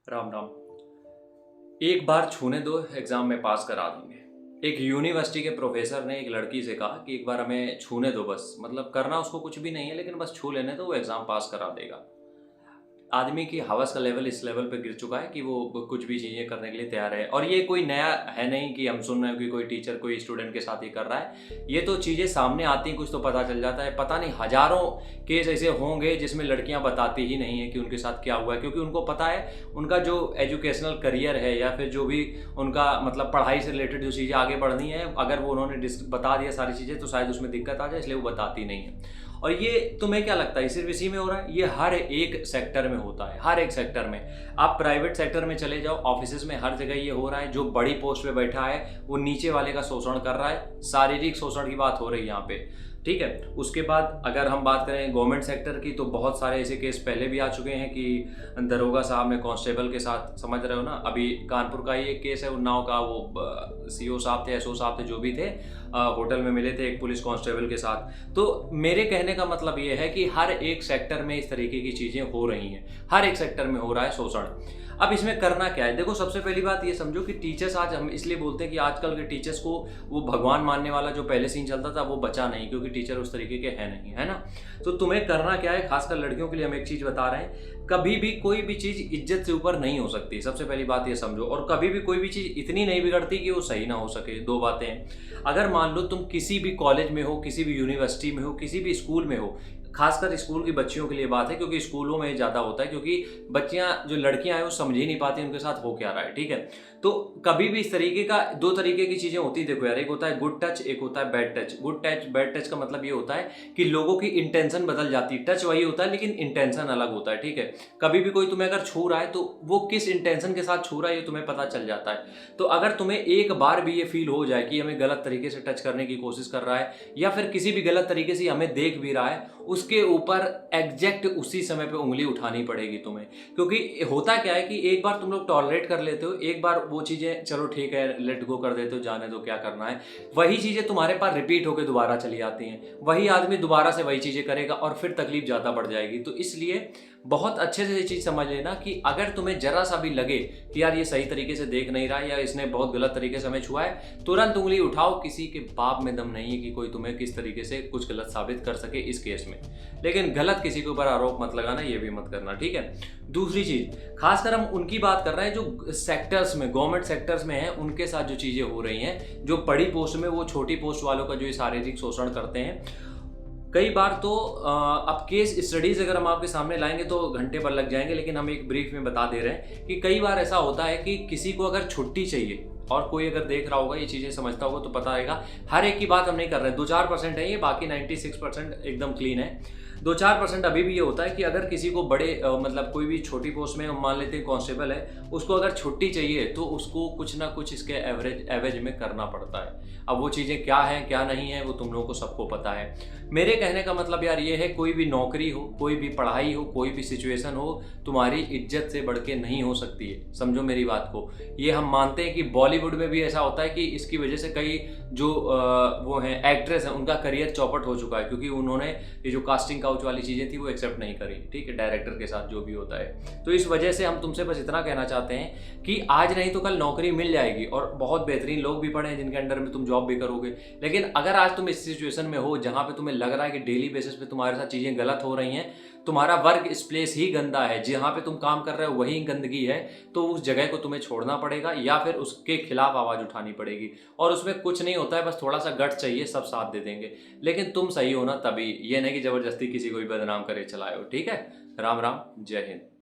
राम राम। एक बार छूने दो, एग्जाम में पास करा देंगे। एक यूनिवर्सिटी के प्रोफेसर ने एक लड़की से कहा कि एक बार हमें छूने दो, बस मतलब करना उसको कुछ भी नहीं है, लेकिन बस छू लेने दो, वो एग्जाम पास करा देगा। आदमी की हवस का लेवल इस लेवल पे गिर चुका है कि वो कुछ भी चीज़ें करने के लिए तैयार है। और ये कोई नया है नहीं कि हम सुन रहे हैं कि कोई टीचर कोई स्टूडेंट के साथ ही कर रहा है। ये तो चीज़ें सामने आती हैं, कुछ तो पता चल जाता है। पता नहीं हजारों केस ऐसे होंगे जिसमें लड़कियां बताती ही नहीं है कि उनके साथ क्या हुआ है, क्योंकि उनको पता है उनका जो एजुकेशनल करियर है या फिर जो भी उनका मतलब पढ़ाई से रिलेटेड जो चीज़ें आगे बढ़नी है, अगर वो उन्होंने बता दिया सारी चीज़ें तो शायद उसमें दिक्कत आ जाए, इसलिए वो बताती नहीं है। और ये तुम्हें क्या लगता है सिर्फ इसी में हो रहा है? ये हर एक सेक्टर में होता है, हर एक सेक्टर में। आप प्राइवेट सेक्टर में चले जाओ, ऑफिसेज में हर जगह ये हो रहा है। जो बड़ी पोस्ट पे बैठा है वो नीचे वाले का शोषण कर रहा है। शारीरिक शोषण की बात हो रही है यहाँ पे, ठीक है। उसके बाद अगर हम बात करें गवर्नमेंट सेक्टर की, तो बहुत सारे ऐसे केस पहले भी आ चुके हैं कि दरोगा साहब ने कांस्टेबल के साथ, समझ रहे हो ना। अभी कानपुर का ही एक केस है, उन्नाव का। वो सीओ साहब थे, एसओ साहब थे, जो भी थे, होटल में मिले थे एक पुलिस कांस्टेबल के साथ। तो मेरे कहने का मतलब ये है कि हर एक सेक्टर में इस तरीके की चीज़ें हो रही हैं, हर एक सेक्टर में हो रहा है शोषण। अब इसमें करना क्या है? देखो, सबसे पहली बात ये समझो कि टीचर्स, आज हम इसलिए बोलते हैं कि आजकल के टीचर्स को वो भगवान मानने वाला जो पहले सीन चलता था वो बचा नहीं, क्योंकि टीचर उस तरीके के है नहीं, है ना। तो तुम्हें करना क्या है, खासकर लड़कियों के लिए हम एक चीज़ बता रहे हैं, कभी भी कोई भी चीज़ इज्जत से ऊपर नहीं हो सकती। सबसे पहली बात ये समझो। और कभी भी कोई भी चीज़ इतनी नहीं बिगड़ती कि वो सही ना हो सके। दो बातें हैं। अगर मान लो तुम किसी भी कॉलेज में हो, किसी भी यूनिवर्सिटी में हो, किसी भी स्कूल में हो, खासकर स्कूल की बच्चियों के लिए बात है, क्योंकि स्कूलों में ज़्यादा होता है, क्योंकि बच्चियां जो लड़कियां हैं वो समझ ही नहीं पाती उनके साथ हो क्या रहा है, ठीक है। तो कभी भी इस तरीके का, दो तरीके की चीज़ें होती है। देखो यार, एक होता है गुड टच, एक होता है bad touch. Good touch bad touch का मतलब ये होता है कि लोगों की इंटेंशन बदल जाती है। टच वही होता है लेकिन इंटेंशन अलग होता है, ठीक है। कभी भी कोई तुम्हें अगर छू रहा है तो वो किस इंटेंशन के साथ छू रहा है ये तुम्हें पता चल जाता है। तो अगर तुम्हें एक बार भी ये फील हो जाए कि हमें गलत तरीके से टच करने की कोशिश कर रहा है, या फिर किसी भी गलत तरीके से हमें देख भी रहा है, उसके ऊपर एग्जैक्ट उसी समय पे उंगली उठानी पड़ेगी तुम्हें। क्योंकि होता क्या है कि एक बार तुम लोग टॉलरेट कर लेते हो, एक बार वो चीज़ें चलो ठीक है लेट गो कर देते हो, जाने दो क्या करना है, वही चीज़ें तुम्हारे पास रिपीट होकर दोबारा चली आती हैं। वही आदमी दोबारा से वही चीज़ें करेगा और फिर तकलीफ ज़्यादा बढ़ जाएगी। तो इसलिए बहुत अच्छे से ये चीज़ समझ लेना कि अगर तुम्हें जरा सा भी लगे कि यार ये सही तरीके से देख नहीं रहा है या इसने बहुत गलत तरीके से हमें छुआ है, तुरंत उंगली उठाओ। किसी के बाप में दम नहीं है कि कोई तुम्हें किस तरीके से कुछ गलत साबित कर सके इस केस में। लेकिन गलत किसी के ऊपर आरोप मत लगाना, ये भी मत करना, ठीक है। दूसरी चीज, खासकर हम उनकी बात कर रहे हैं जो सेक्टर्स में, गवर्नमेंट सेक्टर्स में हैं, उनके साथ जो चीजें हो रही हैं, जो बड़ी पोस्ट में, वो छोटी पोस्ट वालों का जो शारीरिक शोषण करते हैं। कई बार तो अब केस स्टडीज अगर हम आपके सामने लाएंगे तो घंटे पर लग जाएंगे, लेकिन हम एक ब्रीफ में बता दे रहे हैं कि कई बार ऐसा होता है कि किसी को अगर छुट्टी चाहिए, और कोई अगर देख रहा होगा, ये चीज़ें समझता होगा तो पता रहेगा। हर एक की बात हम नहीं कर रहे हैं, 2-4% है ये, बाकी 96% एकदम क्लीन है। 2-4% अभी भी ये होता है कि अगर किसी को बड़े मतलब कोई भी छोटी पोस्ट में, हम मान लेते हैं कांस्टेबल है, उसको अगर छुट्टी चाहिए तो उसको कुछ ना कुछ इसके एवरेज में करना पड़ता है। अब वो चीज़ें क्या हैं क्या नहीं है वो तुम लोगों को सबको पता है। मेरे कहने का मतलब यार ये है, कोई भी नौकरी हो, कोई भी पढ़ाई हो, कोई भी सिचुएशन हो, तुम्हारी इज्जत से बढ़ के नहीं हो सकती है। समझो मेरी बात को। ये हम मानते हैं कि बॉलीवुड में भी ऐसा होता है कि इसकी वजह से कई जो वो हैं एक्ट्रेस हैं, उनका करियर चौपट हो चुका है, क्योंकि उन्होंने ये जो कास्टिंग काउच वाली चीज़ें थी वो एक्सेप्ट नहीं करी, ठीक है, डायरेक्टर के साथ जो भी होता है। तो इस वजह से हम तुमसे बस इतना कहना चाहते हैं कि आज नहीं तो कल नौकरी मिल जाएगी, और बहुत बेहतरीन लोग भी पड़े हैं जिनके अंडर में तुम जॉब भी करोगे। लेकिन अगर आज तुम इस सिचुएशन में हो जहाँ पे तुम्हें लग रहा है कि डेली बेसिस पे तुम्हारे साथ चीज़ें गलत हो रही हैं, तुम्हारा वर्क स्पेस ही गंदा है, जहाँ पे तुम काम कर रहे हो वही गंदगी है, तो उस जगह को तुम्हें छोड़ना पड़ेगा या फिर उसके खिलाफ आवाज़ उठानी पड़ेगी। और उसमें कुछ नहीं होता है, बस थोड़ा सा गट चाहिए, सब साथ दे देंगे। लेकिन तुम सही हो ना तभी, ये नहीं कि ज़बरदस्ती किसी को भी बदनाम करे चलाए हो, ठीक है। राम राम, जय हिंद।